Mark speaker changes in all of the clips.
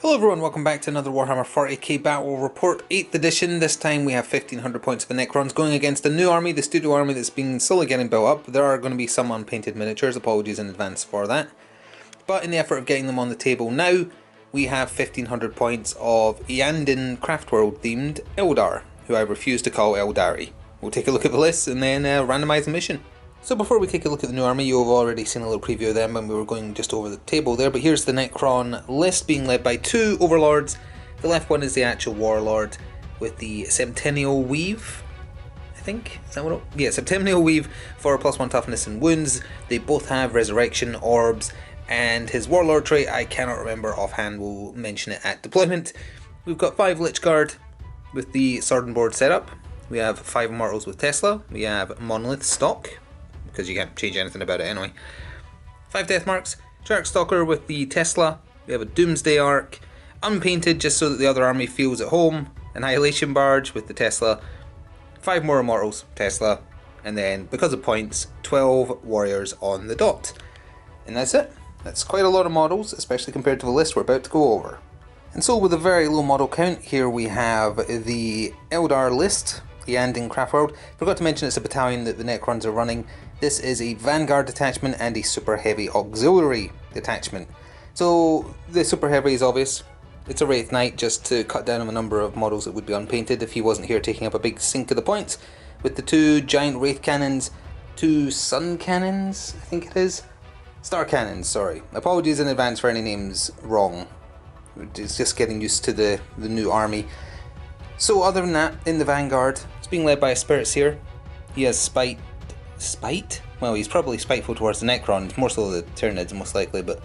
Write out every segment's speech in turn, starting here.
Speaker 1: Hello everyone, welcome back to another Warhammer 40k Battle Report 8th edition. This time we have 1500 points for the Necrons going against a new army, the studio army that's been slowly getting built up. There are going to be some unpainted miniatures, apologies in advance for that. But in the effort of getting them on the table now, we have 1500 points of Iyanden Craftworld themed Eldar, who I refuse to call Aeldari. We'll take a look at the list and then randomise the mission. So before we take a look at the new army, you've already seen a little preview of them when we were going just over the table there, but here's the Necron list being led by two overlords. The left one is the actual warlord with the Septennial Weave, I think, is that what yeah, Septennial Weave for +1 toughness and wounds. They both have resurrection orbs, and his warlord trait, I cannot remember offhand, we'll mention it at deployment. We've got 5 Lich Guard with the sword and board setup. We have 5 Immortals with Tesla. We have Monolith Stock, because you can't change anything about it anyway. 5 Death Marks, Shark Stalker with the Tesla, we have a Doomsday Ark, unpainted just so that the other army feels at home, Annihilation Barge with the Tesla, 5 more Immortals, Tesla, and then, because of points, 12 Warriors on the dot. And that's it. That's quite a lot of models, especially compared to the list we're about to go over. And so with a very low model count, here we have the Eldar list, Iyanden Craftworld. Forgot to mention it's a battalion that the Necrons are running. This is a Vanguard detachment and a Super Heavy Auxiliary detachment. So the Super Heavy is obvious. It's a Wraith Knight just to cut down on the number of models that would be unpainted if he wasn't here taking up a big sink of the points. With the 2 giant Wraith Cannons, 2 Sun Cannons, I think it is. Star Cannons, sorry. Apologies in advance for any names wrong. It's just getting used to the new army. So other than that, in the Vanguard, it's being led by a Spirit Seer. He has Spite? Well, he's probably spiteful towards the Necrons, more so the Tyranids most likely, but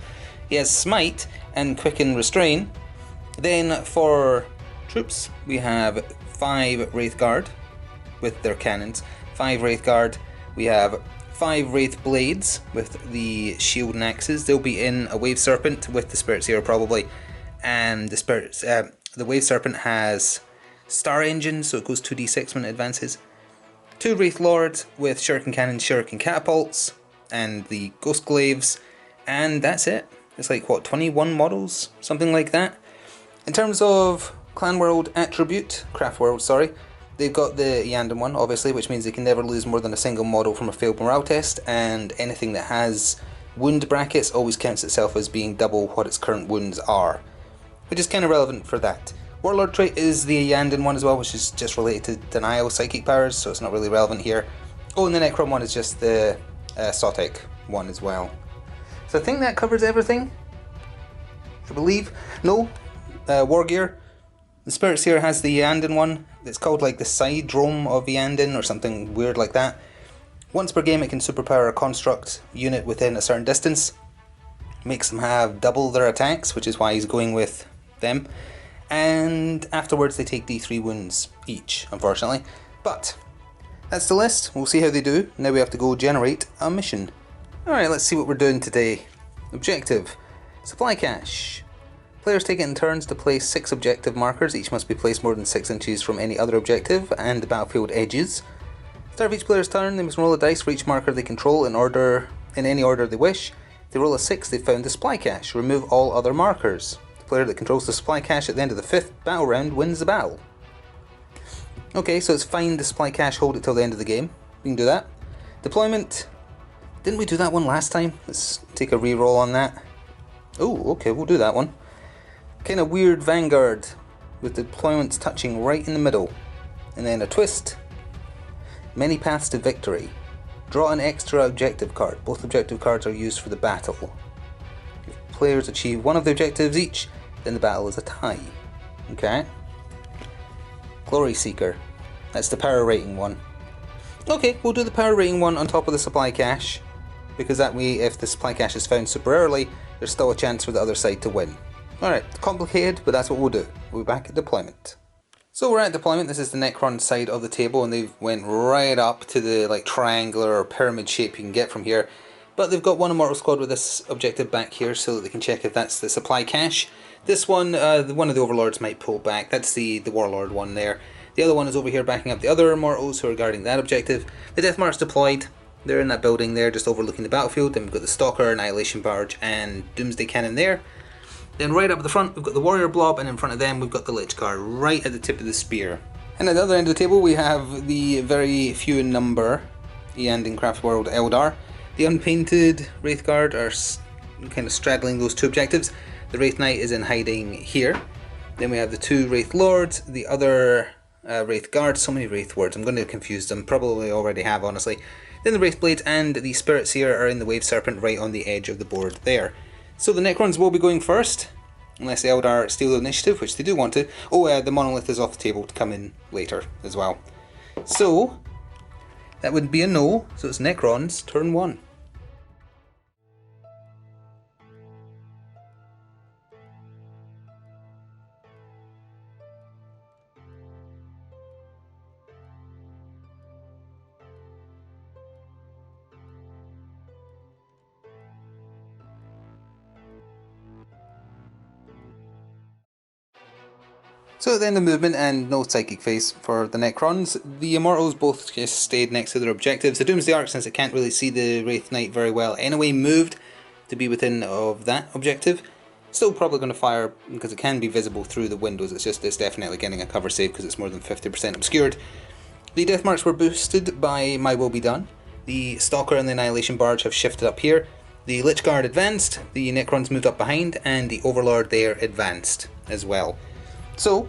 Speaker 1: he has Smite and Quicken Restrain. Then for troops, we have 5 Wraith Guard with their cannons, 5 Wraith Guard, we have 5 Wraith Blades with the shield and axes. They'll be in a Wave Serpent with the Spirit Seer probably, and the Wave Serpent has Star Engine, so it goes 2d6 when it advances. 2 Wraith Lords with Shuriken Cannons, Shuriken Catapults, and the Ghost Glaives, and that's it. It's like, what, 21 models? Something like that. In terms of Clanworld attribute, Craftworld, sorry, they've got the Iyanden one, obviously, which means they can never lose more than a single model from a failed morale test, and anything that has wound brackets always counts itself as being double what its current wounds are, which is kind of relevant for that. Warlord trait is the Iyanden one as well, which is just related to denial psychic powers, so it's not really relevant here. Oh, and the Necron one is just the Sotic one as well. So I think that covers everything, I believe. No, War Gear. The Spirit Seer has the Iyanden one. It's called like the Sidrome of Iyanden or something weird like that. Once per game it can superpower a construct unit within a certain distance. Makes them have double their attacks, which is why he's going with them. And afterwards they take d3 wounds each, unfortunately. But that's the list. We'll see how they do. Now we have to go generate a mission. Alright, let's see what we're doing today. Objective: supply cache. Players take it in turns to place 6 objective markers. Each must be placed more than 6 inches from any other objective and the battlefield edges. At the start of each player's turn, they must roll a dice for each marker they control in any order they wish. If they roll a 6, they've found the supply cache. Remove all other markers. The player that controls the supply cache at the end of the 5th battle round wins the battle. Okay, so it's find the supply cache, hold it till the end of the game. We can do that. Deployment. Didn't we do that one last time? Let's take a reroll on that. Oh, okay, we'll do that one. Kind of weird Vanguard with deployments touching right in the middle. And then a twist. Many paths to victory. Draw an extra objective card. Both objective cards are used for the battle. If players achieve one of the objectives each, then the battle is a tie. Okay. Glory Seeker. That's the power rating one. Okay, we'll do the power rating one on top of the supply cache, because that way if the supply cache is found super early, there's still a chance for the other side to win. Alright, complicated, but that's what we'll do. We'll be back at deployment. So we're at deployment. This is the Necron side of the table, and they've went right up to the like triangular or pyramid shape you can get from here. But they've got one Immortal Squad with this objective back here so that they can check if that's the supply cache. This one, one of the Overlords might pull back. That's the Warlord one there. The other one is over here backing up the other Immortals who are guarding that objective. The Death Marks deployed. They're in that building there, just overlooking the battlefield. Then we've got the Stalker, Annihilation Barge, and Doomsday Cannon there. Then right up at the front we've got the warrior blob, and in front of them we've got the Lich Guard right at the tip of the spear. And at the other end of the table we have the very few in number Iyanden Craftworld Eldar. The unpainted Wraith Guard are kind of straddling those two objectives. The Wraith Knight is in hiding here. Then we have the two Wraith Lords, the other Wraith Guard, so many Wraith words, I'm going to confuse them, probably already have honestly. Then the Wraith Blades and the Spirit Seer are in the Wave Serpent right on the edge of the board there. So the Necrons will be going first, unless the Eldar steal the initiative, which they do want to. Oh, the Monolith is off the table to come in later as well. So, that would be a no, so it's Necrons turn 1. So at the end of the movement, and no psychic phase for the Necrons, the Immortals both just stayed next to their objectives. The Doomsday Ark, since it can't really see the Wraith Knight very well anyway, moved to be within of that objective. Still probably going to fire because it can be visible through the windows, it's definitely getting a cover save because it's more than 50% obscured. The Death Marks were boosted by My Will Be Done. The Stalker and the Annihilation Barge have shifted up here. The Lich Guard advanced, the Necrons moved up behind, and the Overlord there advanced as well. So,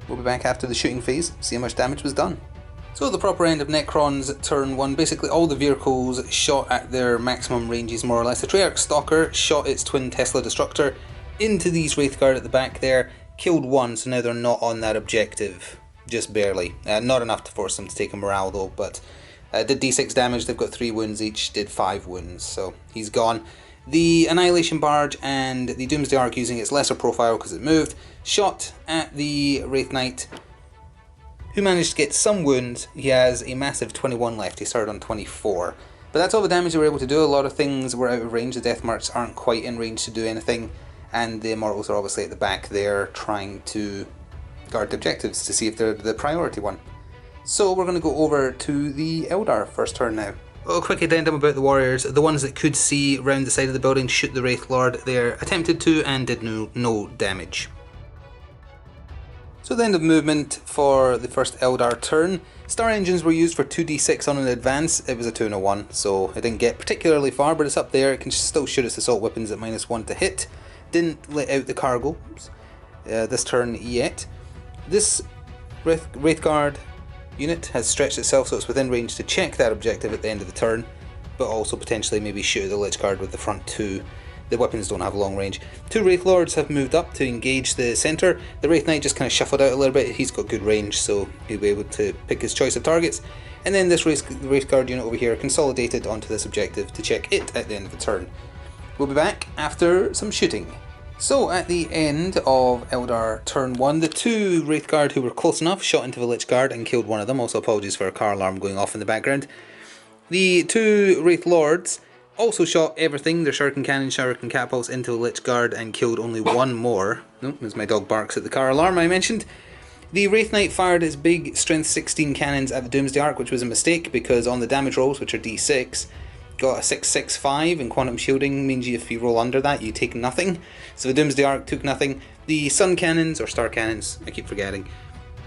Speaker 1: we'll be back after the shooting phase, see how much damage was done. So at the proper end of Necrons turn 1, basically all the vehicles shot at their maximum ranges more or less. The Treyarch Stalker shot its twin Tesla Destructor into these Wraith Guard at the back there, killed one, so now they're not on that objective, just barely. Not enough to force them to take a morale though, but did d6 damage, they've got 3 wounds each, did 5 wounds, so he's gone. The Annihilation Barge and the Doomsday Ark, using its lesser profile because it moved, shot at the Wraith Knight, who managed to get some wounds. He has a massive 21 left, he started on 24. But that's all the damage they were able to do. A lot of things were out of range, the Death Marks aren't quite in range to do anything, and the Immortals are obviously at the back there trying to guard the objectives to see if they're the priority one. So we're going to go over to the Eldar first turn now. A quick addendum about the warriors. The ones that could see round the side of the building shoot the Wraith Lord there attempted to and did no damage. So the end of movement for the first Eldar turn. Star engines were used for 2d6 on an advance. It was a 2 and a 1, so it didn't get particularly far, but it's up there. It can still shoot its assault weapons at -1 to hit. Didn't let out the cargo this turn yet. This Wraith Guard unit has stretched itself so it's within range to check that objective at the end of the turn, but also potentially maybe shoot the Lich Guard with the front 2. The weapons don't have long range. 2 Wraith Lords have moved up to engage the centre. The Wraith Knight just kind of shuffled out a little bit. He's got good range, so he'll be able to pick his choice of targets. And then this Wraith Guard unit over here consolidated onto this objective to check it at the end of the turn. We'll be back after some shooting. So at the end of Eldar turn 1, the 2 Wraith Guard who were close enough shot into the Lich Guard and killed one of them. Also apologies for a car alarm going off in the background. The 2 Wraith Lords also shot everything, their shuriken cannons, shuriken catapults into the Lich Guard and killed only one more. Nope, as my dog barks at the car alarm I mentioned. The Wraith Knight fired his big strength 16 cannons at the Doomsday Ark, which was a mistake because on the damage rolls, which are d6, got a 665, and quantum shielding means if you roll under that you take nothing. So the Doomsday Ark took nothing. The Sun Cannons, or Star Cannons, I keep forgetting,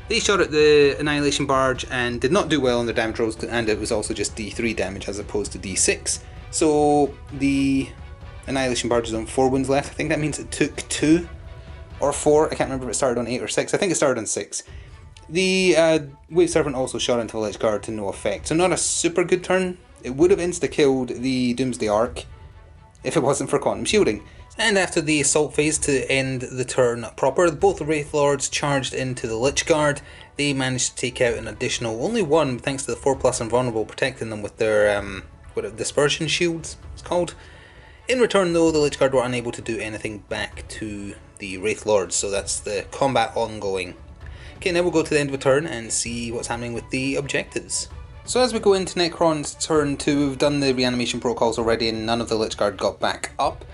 Speaker 1: they shot at the Annihilation Barge and did not do well on their damage rolls, and it was also just d3 damage as opposed to d6. So the Annihilation Barge is on 4 wounds left. I think that means it took 2 or 4. I can't remember if it started on 8 or 6. I think it started on 6. The Wave Serpent also shot into the Lich Guard to no effect. So not a super good turn. It would have insta-killed the Doomsday Ark if it wasn't for quantum shielding. And after the assault phase to end the turn proper, both the Wraith Lords charged into the Lich Guard. They managed to take out an additional, only one, thanks to the 4+ invulnerable protecting them with their dispersion shields, it's called. In return though, the Lich Guard were unable to do anything back to the Wraith Lords, so that's the combat ongoing. Okay, now we'll go to the end of a turn and see what's happening with the objectives. So as we go into Necrons turn 2, we've done the reanimation protocols already and none of the Lich Guard got back up.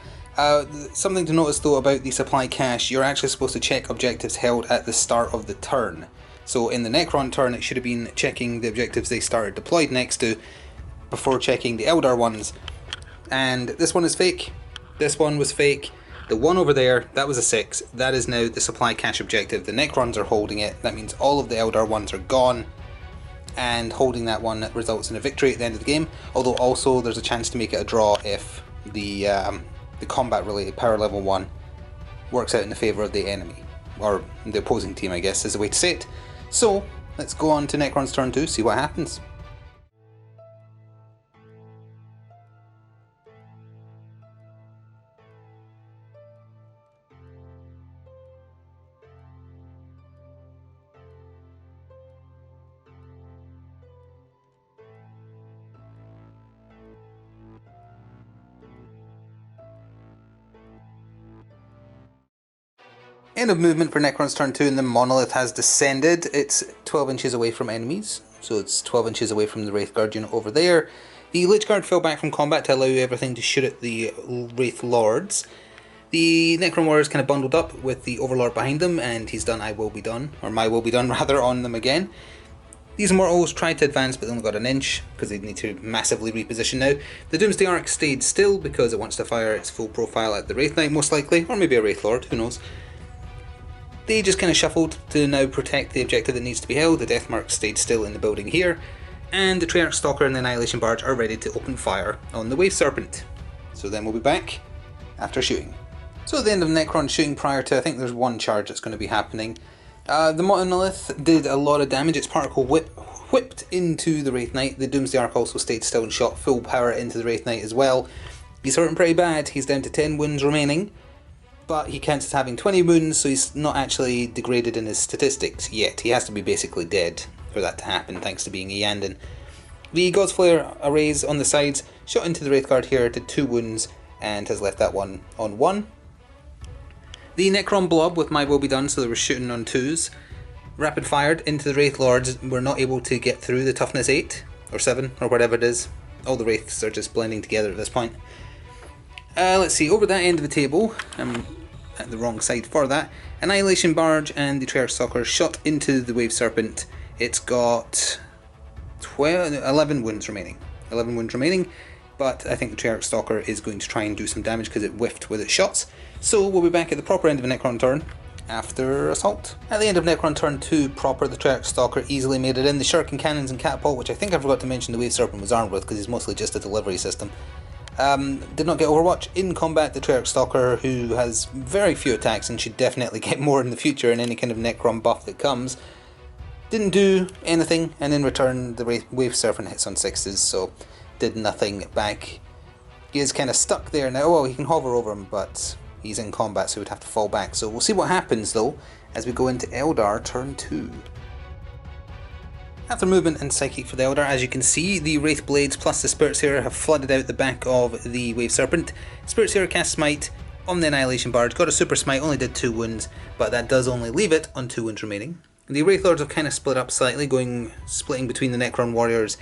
Speaker 1: Something to notice though about the supply cache, you're actually supposed to check objectives held at the start of the turn. So in the Necron turn it should have been checking the objectives they started deployed next to before checking the Eldar ones. And this one is fake, this one was fake, The one over there, that was a 6. That is now the supply cache objective. The Necrons are holding it. That means all of the Eldar ones are gone. And holding that one results in a victory at the end of the game. Although also there's a chance to make it a draw if the combat related power level 1 works out in the favour of the enemy. Or the opposing team, I guess, is the way to say it. So, let's go on to Necrons Turn 2, see what happens. End of movement for Necrons Turn 2 and the monolith has descended. It's 12 inches away from enemies, so it's 12 inches away from the Wraith Guard unit over there. The Lich Guard fell back from combat to allow everything to shoot at the Wraith Lords. The Necron Warriors kind of bundled up with the Overlord behind them, and he's done I Will Be Done, or My Will Be Done rather, on them again. These Immortals tried to advance but they only got an inch, because they need to massively reposition now. The Doomsday Ark stayed still because it wants to fire its full profile at the Wraith Knight most likely, or maybe a Wraith Lord, who knows. They just kind of shuffled to now protect the objective that needs to be held. The Deathmark stayed still in the building here, and the Treyarch Stalker and the Annihilation Barge are ready to open fire on the Wave Serpent. So then we'll be back after shooting. So at the end of Necron shooting prior to, I think there's one charge that's going to be happening. The Monolith did a lot of damage. Its particle whipped into the Wraith Knight. The Doomsday Ark also stayed still and shot full power into the Wraith Knight as well. He's hurting pretty bad. He's down to 10 wounds remaining. But he counts as having 20 wounds, so he's not actually degraded in his statistics yet. He has to be basically dead for that to happen, thanks to being Iyanden. The God's Flare arrays on the sides shot into the Wraith Guard here, did 2 wounds, and has left that one on 1. The Necron Blob with My Will Be Done, so they were shooting on 2s. Rapid fired into the Wraith Lords, were not able to get through the toughness 8, or 7, or whatever it is. All the Wraiths are just blending together at this point. Let's see, over that end of the table, I'm at the wrong side for that, Annihilation Barge and the Treyarch Stalker shot into the Wave Serpent. It's got 11 wounds remaining. 11 wounds remaining, but I think the Treyarch Stalker is going to try and do some damage because it whiffed with its shots. So we'll be back at the proper end of a Necron turn after Assault. At the end of Necron Turn 2 proper, the Treyarch Stalker easily made it in. The Shuriken Cannons and Catapult, which I think I forgot to mention the Wave Serpent was armed with because he's mostly just a delivery system. Did not get Overwatch. In combat, the Treyarch Stalker, who has very few attacks and should definitely get more in the future in any kind of Necron buff that comes, didn't do anything, and in return the Wave Serpent hits on 6s, so did nothing back. He is kind of stuck there now. Well, he can hover over him, but he's in combat, so he would have to fall back. So we'll see what happens though as we go into Eldar Turn 2. After movement and psychic for the Eldar, as you can see, the Wraith Blades plus the Spirit Seer have flooded out the back of the Wave Serpent. Spirit Seer cast Smite on the Annihilation Barge, got a Super Smite, only did 2 wounds, but that does only leave it on 2 wounds remaining. The Wraith Lords have kind of split up slightly, splitting between the Necron Warriors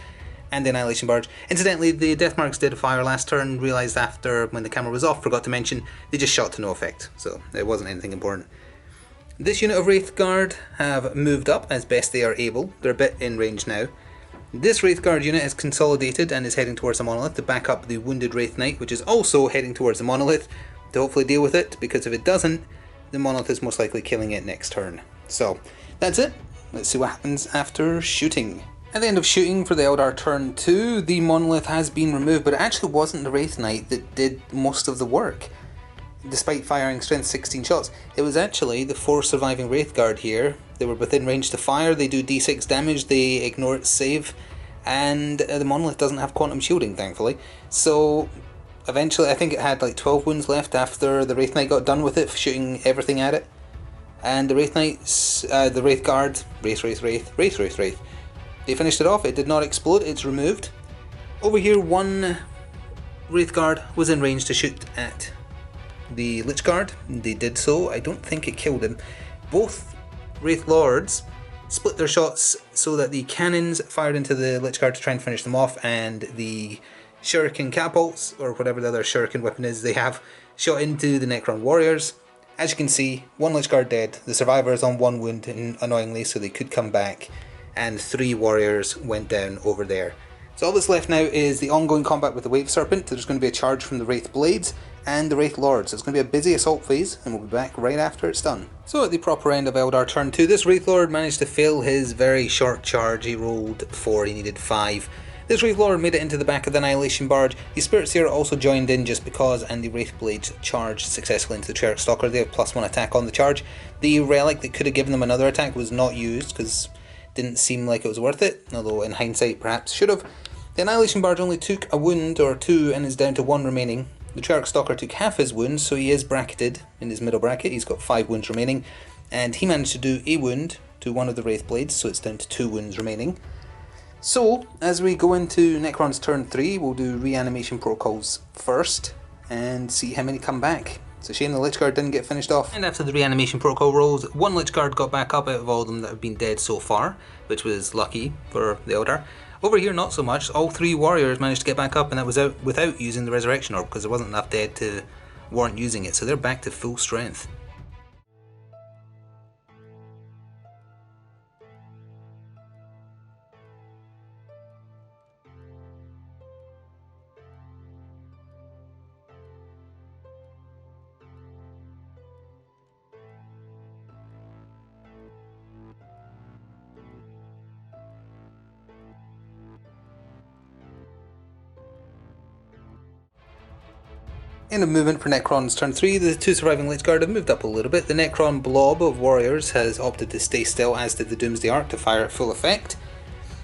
Speaker 1: and the Annihilation Barge. Incidentally, the Deathmarks did fire last turn, realised after when the camera was off, forgot to mention, they just shot to no effect, so it wasn't anything important. This unit of Wraith Guard have moved up as best they are able. They're a bit in range now. This Wraith Guard unit is consolidated and is heading towards the Monolith to back up the wounded Wraith Knight, which is also heading towards the Monolith to hopefully deal with it, because if it doesn't, the Monolith is most likely killing it next turn. So, that's it. Let's see what happens after shooting. At the end of shooting for the Eldar Turn 2, the Monolith has been removed, but it actually wasn't the Wraith Knight that did most of the work. Despite firing strength 16 shots, it was actually the 4 surviving Wraith Guard here. They were within range to fire, they do d6 damage, they ignore its save, and the Monolith doesn't have quantum shielding, thankfully. So eventually, I think it had like 12 wounds left after the Wraith Knight got done with it, shooting everything at it. And the Wraith Knights, the Wraith Guard, Wraith, they finished it off. It did not explode, it's removed. Over here, one Wraith Guard was in range to shoot at the Lich Guard. They did so. I don't think it killed him. Both Wraith Lords split their shots so that the cannons fired into the Lich Guard to try and finish them off, and the Shuriken Catapults, or whatever the other Shuriken weapon is they have, shot into the Necron Warriors. As you can see, one Lich Guard dead, the survivor is on 1 wound annoyingly, so they could come back, and 3 warriors went down over there. So all that's left now is the ongoing combat with the Wave Serpent. There's going to be a charge from the Wraith Blades, and the Wraith Lords. It's going to be a busy assault phase, and we'll be back right after it's done. So at the proper end of Eldar Turn 2, this Wraith Lord managed to fail his very short charge. He rolled 4, he needed 5. This Wraith Lord made it into the back of the Annihilation Barge. The Spirit Seer also joined in just because, and the Wraith Blades charged successfully into the Triarch Stalker. They have +1 attack on the charge. The relic that could have given them another attack was not used because it didn't seem like it was worth it, although in hindsight perhaps should have. The Annihilation Barge only took a wound or 2 and is down to 1 remaining. The Triarch Stalker took half his wounds, so he is bracketed in his middle bracket. He's got 5 wounds remaining, and he managed to do a wound to one of the Wraith Blades, so it's down to 2 wounds remaining. So, as we go into Necrons Turn 3, we'll do reanimation protocols first, and see how many come back. It's a shame the Lich Guard didn't get finished off. And after the reanimation protocol rolls, 1 Lich Guard got back up out of all of them that have been dead so far, which was lucky for the Eldar. Over here, not so much. All 3 warriors managed to get back up, and that was out without using the Resurrection Orb, because there wasn't enough dead to warrant using it, so they're back to full strength. In a movement for Necrons Turn 3, the 2 surviving Lich Guard have moved up a little bit. The Necron blob of warriors has opted to stay still, as did the Doomsday Ark, to fire at full effect.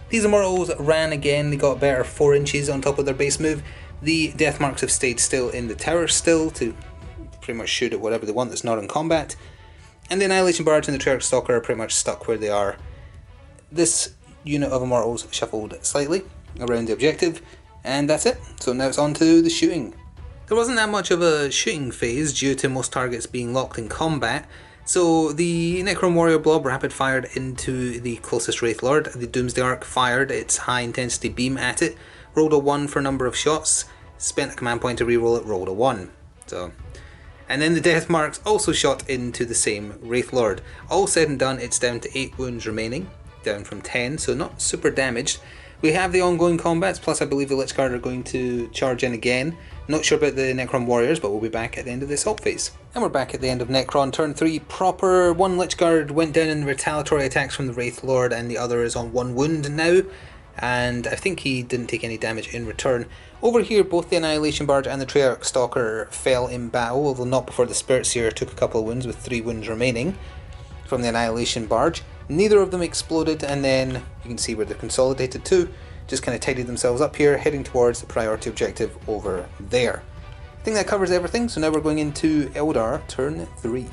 Speaker 1: These Immortals ran again, they got a better 4 inches on top of their base move. The Death Marks have stayed still in the tower still to pretty much shoot at whatever they want that's not in combat. And the Annihilation Barge and the Triarch Stalker are pretty much stuck where they are. This unit of Immortals shuffled slightly around the objective, and that's it. So now it's on to the shooting. There wasn't that much of a shooting phase due to most targets being locked in combat, so the Necron Warrior Blob rapid fired into the closest Wraith Lord. The Doomsday Ark fired its high intensity beam at it, rolled a 1 for a number of shots, spent a command point to reroll it, rolled a 1. And then the Death Marks also shot into the same Wraith Lord. All said and done, it's down to 8 wounds remaining, down from 10, so not super damaged. We have the ongoing combats, plus I believe the Lich Guard are going to charge in again. Not sure about the Necron Warriors, but we'll be back at the end of this assault phase. And we're back at the end of Necron Turn 3 proper. 1 Lich Guard went down in retaliatory attacks from the Wraith Lord, and the other is on 1 wound now. And I think he didn't take any damage in return. Over here, both the Annihilation Barge and the Triarch Stalker fell in battle, although not before the Spirit Seer took a couple of wounds, with 3 wounds remaining from the Annihilation Barge. Neither of them exploded, and then you can see where they're consolidated to. Just kind of tidied themselves up here, heading towards the priority objective over there. I think that covers everything, so now we're going into Eldar Turn 3.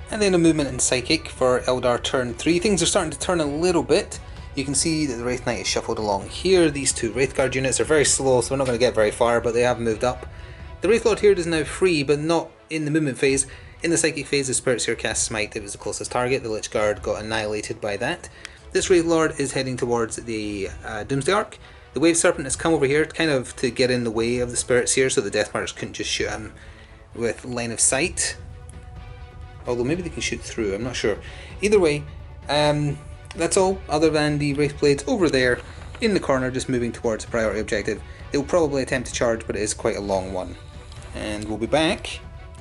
Speaker 1: And then a movement in Psychic for Eldar Turn 3. Things are starting to turn a little bit. You can see that the Wraith Knight is shuffled along here. These 2 Wraith Guard units are very slow, so we're not going to get very far, but they have moved up. The Wraith Lord here is now free, but not in the movement phase. In the Psychic phase, the Spirit Seer cast Smite. It was the closest target. The Lich Guard got annihilated by that. This Wraith Lord is heading towards the Doomsday Ark. The Wave Serpent has come over here kind of to get in the way of the Spirit Seer, so the Death Marks couldn't just shoot him with line of sight. Although maybe they can shoot through, I'm not sure. Either way, that's all, other than the Wraith Blades over there in the corner, just moving towards the priority objective. They'll probably attempt to charge, but it is quite a long one. And we'll be back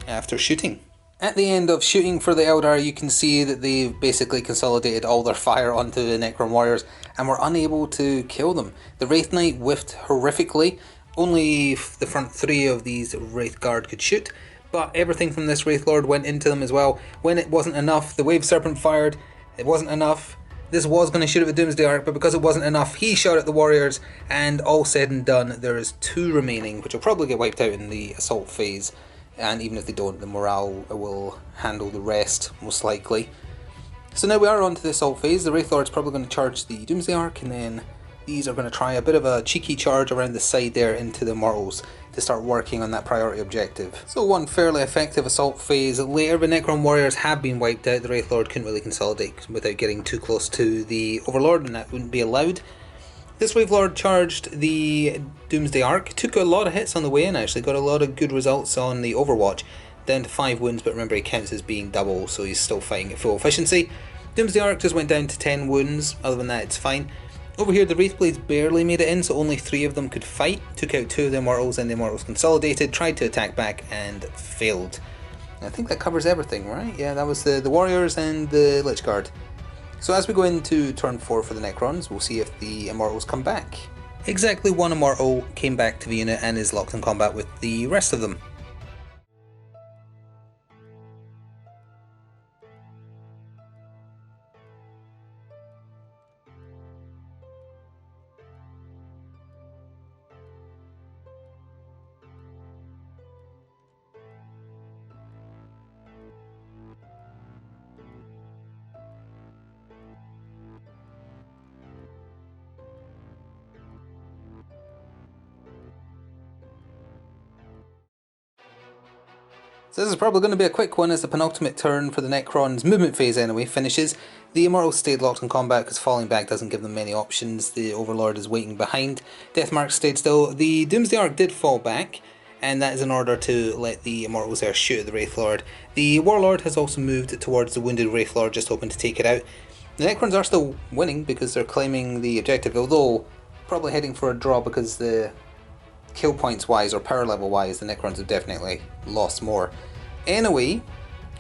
Speaker 1: after shooting. At the end of shooting for the Eldar, you can see that they've basically consolidated all their fire onto the Necron Warriors and were unable to kill them. The Wraith Knight whiffed horrifically. Only the front 3 of these Wraith Guard could shoot, but everything from this Wraith Lord went into them as well. When it wasn't enough, the Wave Serpent fired. It wasn't enough. This was going to shoot at the Doomsday Ark, but because it wasn't enough, he shot at the Warriors, and all said and done, there is 2 remaining, which will probably get wiped out in the assault phase. And even if they don't, the morale will handle the rest, most likely. So now we are on to the assault phase. The Wraith Lord's probably going to charge the Doomsday Ark, and then these are going to try a bit of a cheeky charge around the side there into the Immortals to start working on that priority objective. So one fairly effective assault phase later. The Necron Warriors have been wiped out. The Wraith Lord couldn't really consolidate without getting too close to the Overlord, and that wouldn't be allowed. This Wave Lord charged the Doomsday Ark, took a lot of hits on the way in actually, got a lot of good results on the Overwatch, down to 5 wounds, but remember he counts as being double, so he's still fighting at full efficiency. Doomsday Ark just went down to 10 wounds, other than that it's fine. Over here the Wraithblades barely made it in, so only 3 of them could fight, took out 2 of the Immortals, and the Immortals consolidated, tried to attack back and failed. I think that covers everything, right? Yeah, that was the Warriors and the Lich Guard. So as we go into turn 4 for the Necrons, we'll see if the Immortals come back. Exactly 1 Immortal came back to the unit and is locked in combat with the rest of them. So this is probably going to be a quick one as the penultimate turn for the Necrons, movement phase anyway, finishes. The Immortals stayed locked in combat because falling back doesn't give them many options. The Overlord is waiting behind. Deathmark stayed still. The Doomsday Ark did fall back, and that is in order to let the Immortals there shoot at the Wraithlord. The Warlord has also moved towards the wounded Wraithlord, just hoping to take it out. The Necrons are still winning because they're claiming the objective, although probably heading for a draw because the kill points wise or power level wise the Necrons have definitely lost more. Anyway,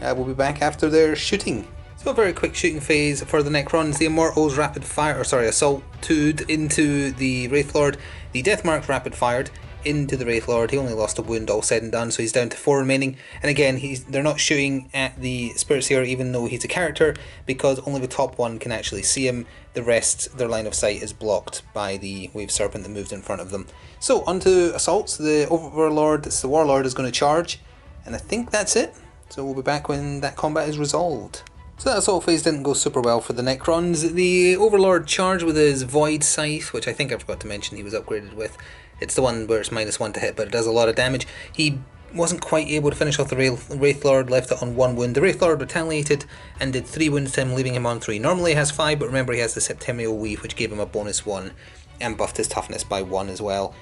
Speaker 1: we'll be back after their shooting. So a very quick shooting phase for the Necrons. The Immortals assaulted into the Wraithlord. The Deathmark rapid fired into the Wraithlord. He only lost a wound all said and done, so he's down to 4 remaining. And again, they're not shooting at the Spirit Seer even though he's a character, because only the top one can actually see him. The rest, their line of sight is blocked by the Wave Serpent that moved in front of them. So onto assaults. The Warlord is going to charge, and I think that's it. So we'll be back when that combat is resolved. So that assault phase didn't go super well for the Necrons. The Overlord charged with his Void Scythe, which I think I forgot to mention he was upgraded with. It's the one where it's -1 to hit, but it does a lot of damage. He wasn't quite able to finish off the Wraithlord, left it on 1 wound. The Wraithlord retaliated and did 3 wounds to him, leaving him on 3. Normally he has 5, but remember he has the Septimial Weave, which gave him a bonus 1, and buffed his toughness by 1 as well.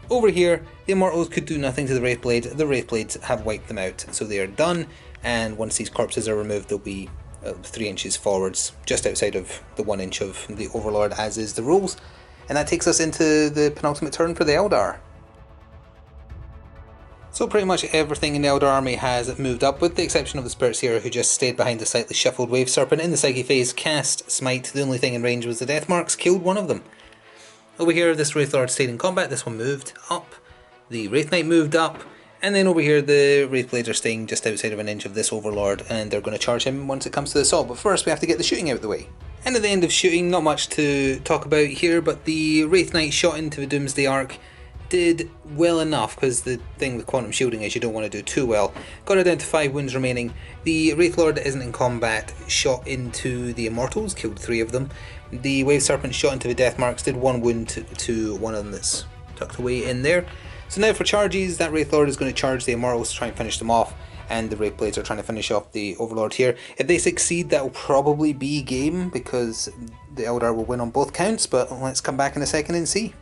Speaker 1: Over here, the Immortals could do nothing to the Wraithblades. The Wraithblades have wiped them out, so they are done, and once these corpses are removed, they'll be 3 inches forwards, just outside of the 1 inch of the Overlord, as is the rules. And that takes us into the penultimate turn for the Eldar. So pretty much everything in the Eldar army has moved up, with the exception of the Spirit Seer, who just stayed behind the slightly shuffled Wave Serpent in the Psyche phase, cast Smite. The only thing in range was the Deathmarks, killed one of them. Over here, this Wraithlord stayed in combat, this one moved up, the Wraith Knight moved up, and then over here the Wraithblades are staying just outside of 1 inch of this Overlord, and they're going to charge him once it comes to the assault. But first we have to get the shooting out of the way. And at the end of shooting, not much to talk about here, but the Wraith Knight shot into the Doomsday Ark did well enough, because the thing with quantum shielding is you don't want to do too well. Got it down to 5 wounds remaining. The Wraithlord that isn't in combat shot into the Immortals, killed 3 of them. The Wave Serpent shot into the Deathmarks, did 1 wound to one of them that's tucked away in there. So now for charges, that Wraithlord is going to charge the Immortals to try and finish them off, and the Wraithblades are trying to finish off the Overlord here. If they succeed, that will probably be game, because the Eldar will win on both counts, but let's come back in a second and see.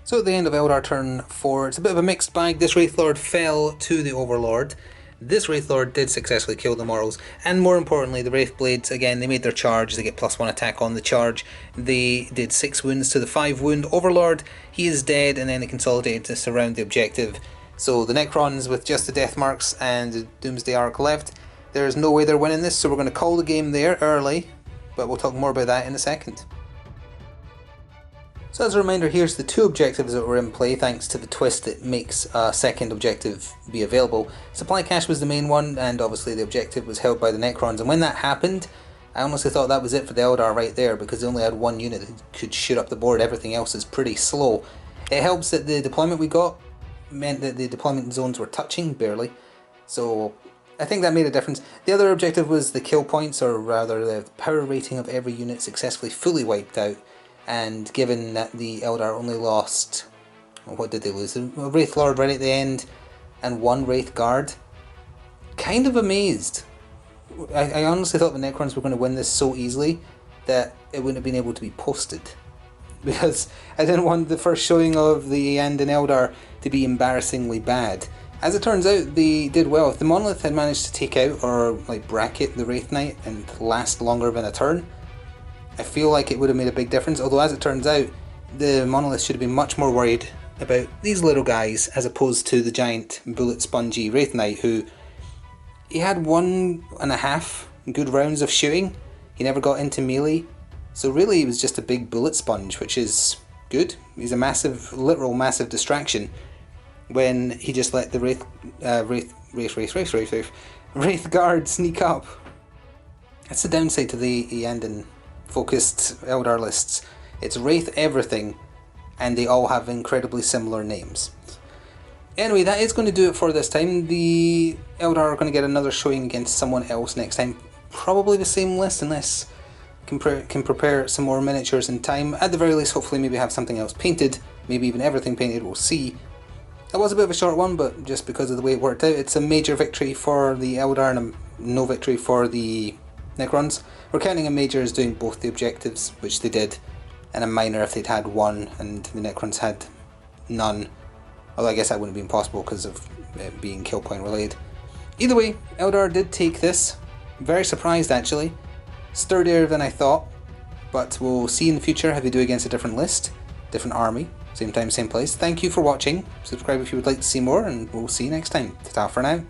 Speaker 1: So at the end of Eldar turn 4, it's a bit of a mixed bag. This Wraithlord fell to the Overlord. This Wraithlord did successfully kill the Immortals, and more importantly, the Wraithblades, again, they made their charge. They get +1 attack on the charge. They did 6 wounds to the 5 wound Overlord. He is dead, and then they consolidated to surround the objective. So the Necrons, with just the Deathmarks and the Doomsday Ark left, there's no way they're winning this, so we're going to call the game there early, but we'll talk more about that in a second. So as a reminder, here's the 2 objectives that were in play, thanks to the twist that makes a second objective be available. Supply cache was the main one, and obviously the objective was held by the Necrons, and when that happened, I honestly thought that was it for the Eldar right there, because they only had 1 unit that could shoot up the board. Everything else is pretty slow. It helps that the deployment we got meant that the deployment zones were touching, barely, so I think that made a difference. The other objective was the kill points, or rather the power rating of every unit successfully fully wiped out. And given that the Eldar only lost, what did they lose? A Wraithlord right at the end, and 1 Wraith Guard. Kind of amazed. I honestly thought the Necrons were going to win this so easily that it wouldn't have been able to be posted. Because I didn't want the first showing of the Iyanden Eldar to be embarrassingly bad. As it turns out, they did well. If the Monolith had managed to take out or like bracket the Wraith Knight and last longer than a turn, I feel like it would have made a big difference, although as it turns out, the monolith should have been much more worried about these little guys as opposed to the giant bullet spongy Wraith Knight, who he had 1.5 good rounds of shooting. He never got into melee, so really he was just a big bullet sponge, which is good. He's a massive, literal massive distraction when he just let the Wraith Guard sneak up. That's the downside to the Iyanden focused Eldar lists. It's Wraith everything, and they all have incredibly similar names. Anyway, that is going to do it for this time. The Eldar are going to get another showing against someone else next time. Probably the same list, unless can prepare some more miniatures in time. At the very least, hopefully maybe have something else painted, maybe even everything painted, we'll see. That was a bit of a short one, but just because of the way it worked out, it's a major victory for the Eldar and a no victory for the Necrons. We're counting a major as doing both the objectives, which they did, and a minor if they'd had one and the Necrons had none. Although I guess that wouldn't be impossible because of it being kill point related. Either way, Eldar did take this. Very surprised actually. Sturdier than I thought, but we'll see in the future how they do against a different list, different army, same time, same place. Thank you for watching. Subscribe if you would like to see more, and we'll see you next time. Ta-ta for now.